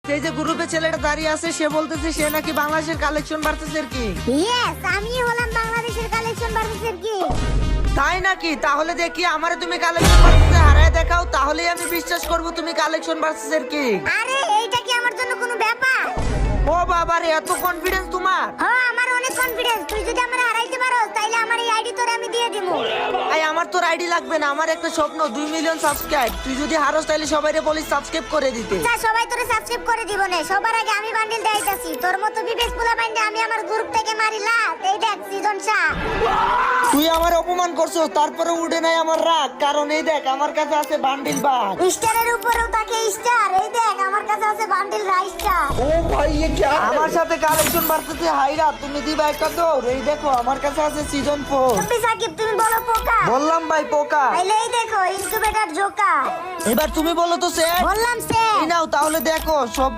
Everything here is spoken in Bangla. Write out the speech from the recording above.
সেই যে গ্রুপে ছেলেটা দাঁড়িয়ে আছে সে বলতেছে সে নাকি বাংলাদেশের কালেকশন ভার্সেসের কিং। ইয়েস, আমি হলাম বাংলাদেশের কালেকশন ভার্সেসের কিং। তাই নাকি? তাহলে দেখি আমারে তুমি কালেকশন ভার্সেসে হারায় দেখাও, তাহলেই আমি বিশ্বাস করব তুমি কালেকশন ভার্সেসের কিং। আরে এইটা কি আমার জন্য কোনো ব্যাপার? ও বাবা রে, এত কনফিডেন্স তোমার? হ্যাঁ, আমার অনেক কনফিডেন্স। তুই যদি আমারে হারাইতে পারো তাইলে আমার এই আইডি তোরে আমি দিয়ে দিমু। ভাই আমার তোর আইডি লাগবে না, আমার একটা স্বপ্ন 2 মিলিয়ন সাবস্ক্রাইব। তুই যদি হারস তাইলে সবাইরে বলিস সাবস্ক্রাইব করে দিতে। যা, সবাই তোরে সাবস্ক্রাইব করে দিব না। সবার আগে আমি বান্ডিল দেইতাছি। তোর মতো বিবেক পোলা বান্ডে আমি আমার গ্রুপ থেকে মারিলা। এই দেখ সিজন শাহ। তুই আমার অপমান করছো, তারপরে উঠে নাই আমার রাগ, কারণ এই দেখ আমার কাছে আছে বান্ডিল বাগ। স্টারের উপরেও তাকে স্টার। এই দেখ আমার কাছে আছে বান্ডিল রাইস্টার। ও ভাই ये क्या? আমার সাথে কালেকশন ভার্সেসে হাইরা তুমি দিবা একটা দৌড়। এই দেখো আমার কাছে আছে সিজন 4। তুমি সাকিব, তুমি বলো পোকা। বললাম ভাই পোকা। তাইলে এই দেখো ইনকিউবেটর জোকা। এবার তুমি বলো তো সে। বললাম সে। এই নাও তাহলে দেখো সব